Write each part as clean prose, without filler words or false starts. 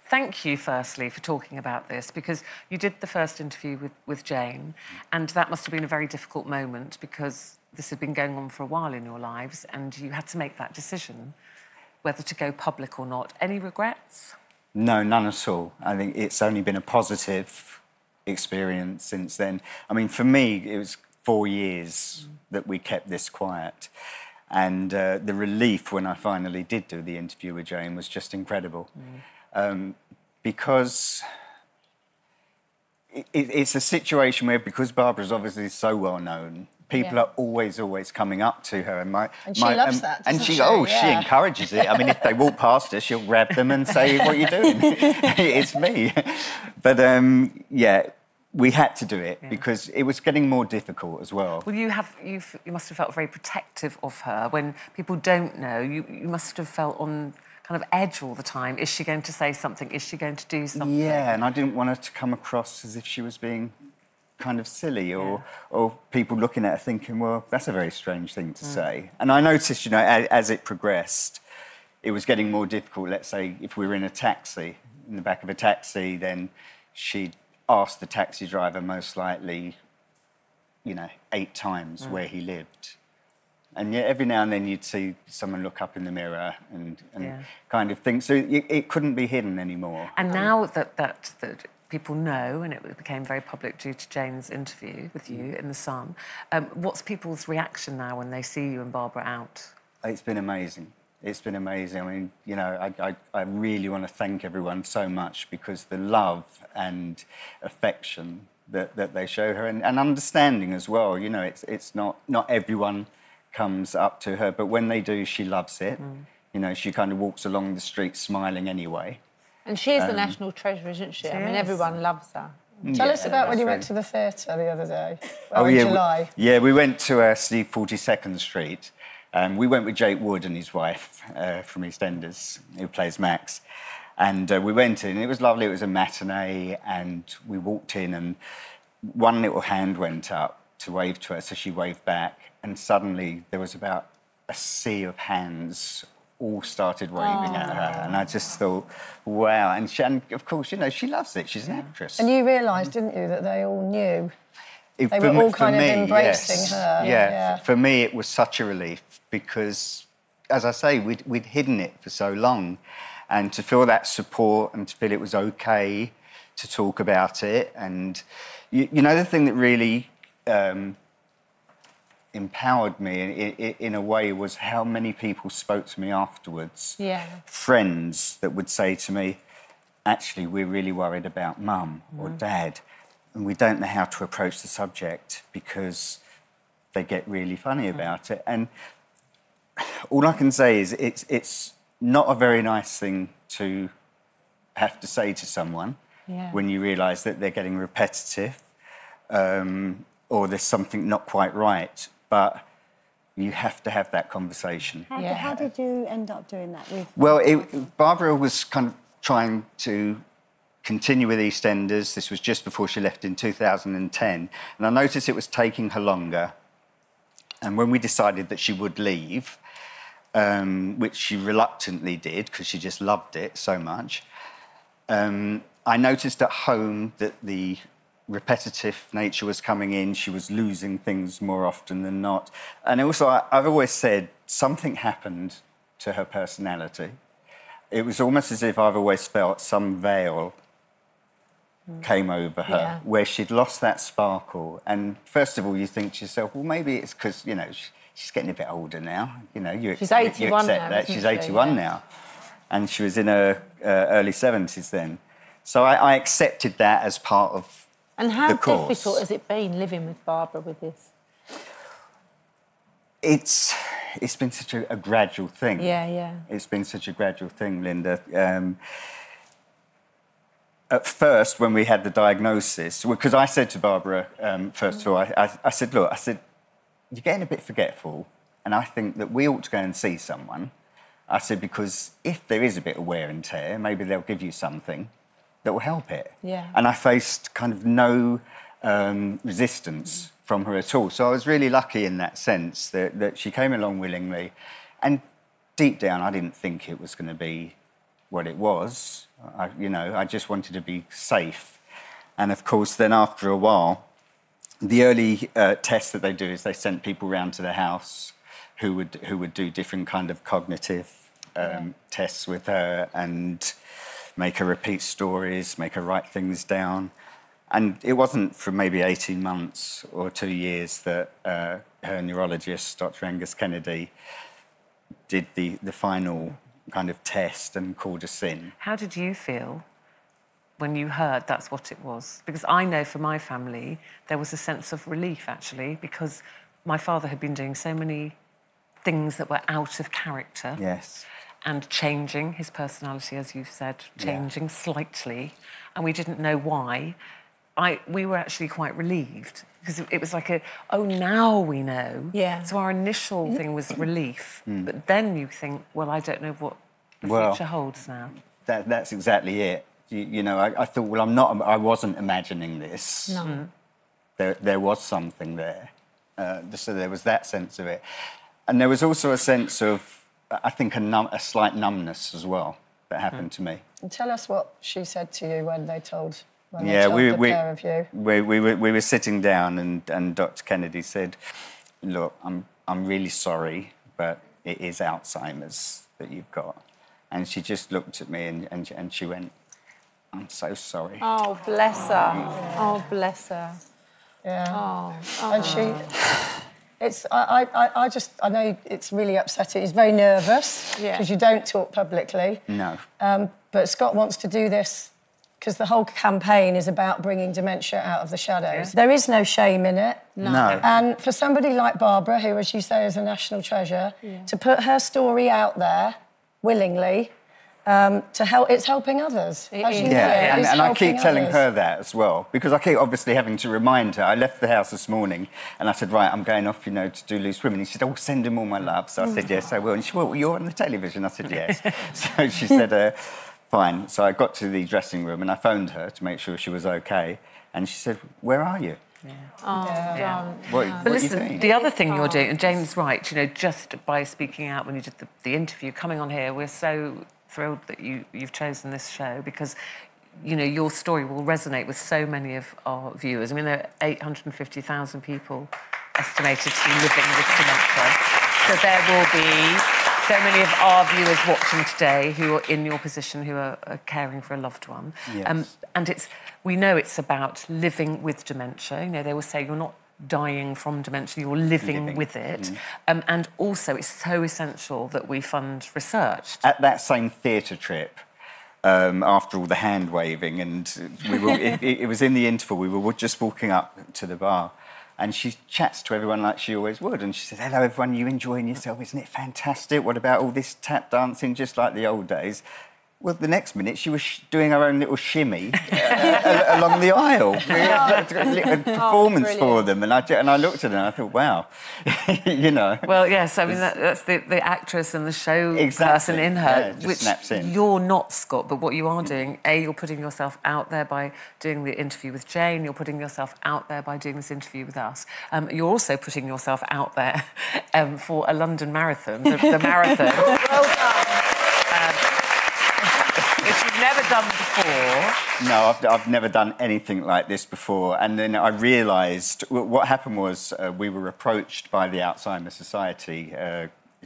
thank you, firstly, for talking about this, because you did the first interview with Jane, and that must have been a very difficult moment because this had been going on for a while in your lives and you had to make that decision whether to go public or not. Any regrets? No, none at all. I think it's only been a positive experience since then. I mean, for me, it was 4 years that we kept this quiet. And the relief when I finally did do the interview with Jane was just incredible. Because it's a situation where, because Barbara's obviously so well known, people are always coming up to her. And she loves that, and she she encourages it. I mean, if they walk past her, she'll grab them and say, "What are you doing?" It's me. But, yeah, we had to do it because it was getting more difficult as well. Well, you must have felt very protective of her. When people don't know, you must have felt on kind of edge all the time. Is she going to say something? Is she going to do something? Yeah, and I didn't want her to come across as if she was being kind of silly or people looking at her thinking, well, that's a very strange thing to say. And I noticed, you know, as it progressed, it was getting more difficult. Let's say if we were in a taxi, in the back of a taxi, then she'd ask the taxi driver most likely, you know, 8 times where he lived. And yet every now and then you'd see someone look up in the mirror and kind of think. So it couldn't be hidden anymore. And now that people know, and it became very public due to Jane's interview with you in The Sun, what's people's reaction now when they see you and Barbara out? It's been amazing. It's been amazing. I mean, you know, I really want to thank everyone so much because the love and affection that they show her and understanding as well. You know, it's not everyone comes up to her, but when they do, she loves it. You know, she kind of walks along the street smiling anyway. And she is the national treasure, isn't she? I mean, everyone loves her. Tell us about when you went to the theatre the other day, in July. We went to see 42nd Street. We went with Jake Wood and his wife from EastEnders, who plays Max. And we went in, and it was lovely. It was a matinee, and we walked in, and one little hand went up to wave to her, so she waved back, and suddenly there was about a sea of hands all started waving at her, and I just thought, wow. And of course, you know, she loves it. She's an actress. And you realised, didn't you, that they all knew? They were all kind of embracing her. Yeah, for me, it was such a relief because, as I say, we'd hidden it for so long, and to feel that support and to feel it was OK to talk about it. And, you know, the thing that really empowered me in a way was how many people spoke to me afterwards. Friends that would say to me, actually, we're really worried about Mum or Dad, and we don't know how to approach the subject because they get really funny about it. And all I can say is it's not a very nice thing to have to say to someone when you realise that they're getting repetitive or there's something not quite right. But you have to have that conversation. How did you end up doing that with... Well, Barbara was kind of trying to continue with EastEnders. This was just before she left in 2010. And I noticed it was taking her longer. And when we decided that she would leave, which she reluctantly did because she just loved it so much, I noticed at home that the repetitive nature was coming in. She was losing things more often than not. And also, I've always said something happened to her personality. It was almost as if I've always felt some veil came over her, where she'd lost that sparkle. And first of all, you think to yourself, well, maybe it's because, you know, she's getting a bit older now. You know, she's 81 now, that. She's 81 now. And she was in her early 70s then. So I accepted that as part of And how difficult has it been living with Barbara with this? It's been such a gradual thing. It's been such a gradual thing, Linda. At first, when we had the diagnosis, because I said to Barbara, first of all, I said, look, you're getting a bit forgetful, and I think that we ought to go and see someone. I said, because if there is a bit of wear and tear, maybe they'll give you something that will help it. And I faced kind of no resistance from her at all. So I was really lucky in that sense that she came along willingly. And deep down, I didn't think it was going to be what it was. I just wanted to be safe. And of course, then after a while, the early tests that they do is they sent people round to the house who would do different kind of cognitive tests with her and make her repeat stories, make her write things down. And it wasn't for maybe 18 months or 2 years that her neurologist, Dr. Angus Kennedy, did the final kind of test and called us in. How did you feel when you heard that's what it was? Because I know for my family, there was a sense of relief, actually, because my father had been doing so many things that were out of character. Yes. And changing his personality, as you've said, changing slightly, and we didn't know why. We were actually quite relieved because it was like now we know. Yeah. So our initial thing was relief, but then you think, well, I don't know what the future holds now. That's exactly it. I thought, well, I wasn't imagining this. No. There was something there. So there was that sense of it. And there was also a sense of, I think, a slight numbness as well that happened to me. And tell us what she said to you when they told the pair of you. We were sitting down and Dr. Kennedy said, look, I'm really sorry, but it is Alzheimer's that you've got. And she just looked at me and she went, I'm so sorry. Oh, bless her. Oh, bless her. Yeah. And she... I know it's really upsetting. It's very nervous because you don't talk publicly. No. But Scott wants to do this because the whole campaign is about bringing dementia out of the shadows. There is no shame in it. No. And for somebody like Barbara, who, as you say, is a national treasure, to put her story out there willingly, to help, it's helping others. And I keep telling her that as well, because I keep obviously having to remind her. I left the house this morning and I said, right, I'm going off, to do Loose Women. And she said, oh, send him all my love. So I said, yes, I will. And she said, well, you're on the television. I said, yes. So she said, fine. So I got to the dressing room and I phoned her to make sure she was OK. And she said, where are you? But listen, the other thing you're doing, and Jane's right, just by speaking out when you did the interview, coming on here, we're so thrilled that you've chosen this show because, your story will resonate with so many of our viewers. I mean, there are 850,000 people estimated to be living with dementia. So there will be so many of our viewers watching today who are in your position, who are caring for a loved one. Yes. And we know it's about living with dementia. They will say you're not dying from dementia, you're living with it. And also, it's so essential that we fund research. At that same theatre trip, after all the hand-waving, and it was in the interval, we were just walking up to the bar, and she chats to everyone like she always would, and she said, hello, everyone, you enjoying yourself? Isn't it fantastic? What about all this tap dancing, just like the old days? Well, the next minute, she was doing her own little shimmy along the aisle. We had a performance for them. And I looked at her and I thought, wow, Well, yes, I mean, that's the actress and the show person in her. Just snaps in. You're not, Scott, but what you are doing, you're putting yourself out there by doing the interview with Jane. You're putting yourself out there by doing this interview with us. You're also putting yourself out there for a London marathon, the marathon. Well done. Which you've never done before. No, I've never done anything like this before. And then I realised what happened was we were approached by the Alzheimer Society.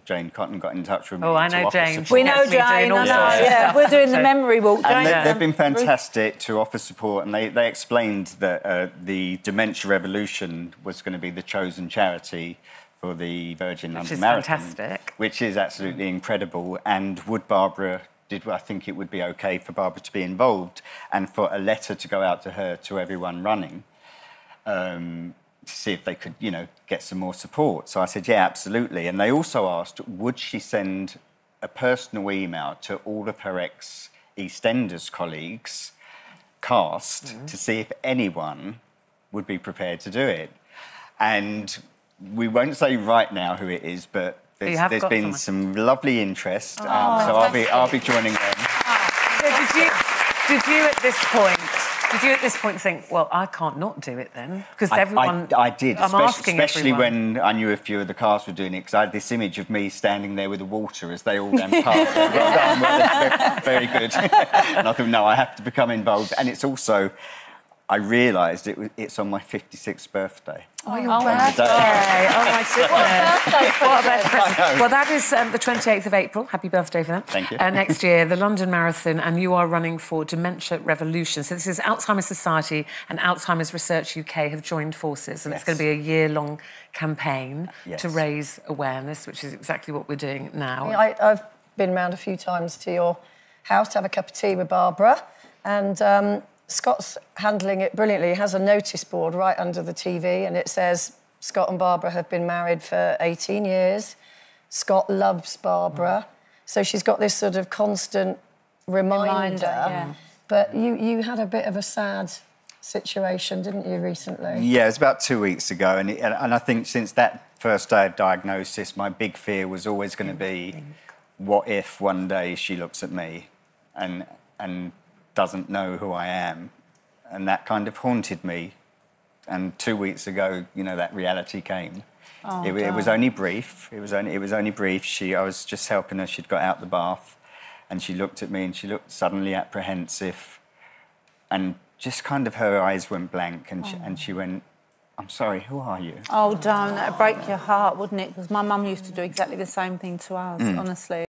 Jane Cotton got in touch with me. Oh, I know Jane. We know Jane. We're doing the memory walk. And they've been fantastic to offer support. And they explained that the Dementia Revolution was going to be the chosen charity for the Virgin London Marathon. Which is fantastic. Which is absolutely incredible. And I think it would be OK for Barbara to be involved and for a letter to go out to her, to everyone running, to see if they could, get some more support. So I said, yeah, absolutely. And they also asked, would she send a personal email to all of her ex-EastEnders colleagues, cast, to see if anyone would be prepared to do it. And we won't say right now who it is, but there's been some lovely interest, so I'll be joining them. So did you at this point Did you at this point think, well, I can't not do it then? Because everyone... I did, I'm asking especially everyone. when I knew a few of the cast were doing it, because I had this image of me standing there with the water as they all ran past. Well done, very good. And I thought, no, I have to become involved. And it's also, I realised it's on my 56th birthday. Oh, your birthday. Oh, my goodness. What a best present. Well, that is the 28th of April. Happy birthday for that. Thank you. Next year, the London Marathon, and you are running for Dementia Revolution. So this is Alzheimer's Society and Alzheimer's Research UK have joined forces, and it's going to be a year-long campaign to raise awareness, which is exactly what we're doing now. I've been round a few times to your house to have a cup of tea with Barbara, and Scott's handling it brilliantly. He has a notice board right under the TV, and it says Scott and Barbara have been married for 18 years. Scott loves Barbara. So she's got this sort of constant reminder. But you had a bit of a sad situation, didn't you, recently? Yeah, it was about 2 weeks ago, and I think since that first day of diagnosis, my big fear was always going to be, what if one day she looks at me and doesn't know who I am? And that kind of haunted me. And 2 weeks ago, you know, that reality came. Oh, it was only brief. It was only brief. I was just helping her. She'd got out the bath, and she looked at me, and she looked suddenly apprehensive, and just kind of her eyes went blank, and she went, "I'm sorry, who are you?" Oh, don't. That'd break your heart, wouldn't it? Because my mum used to do exactly the same thing to us, honestly.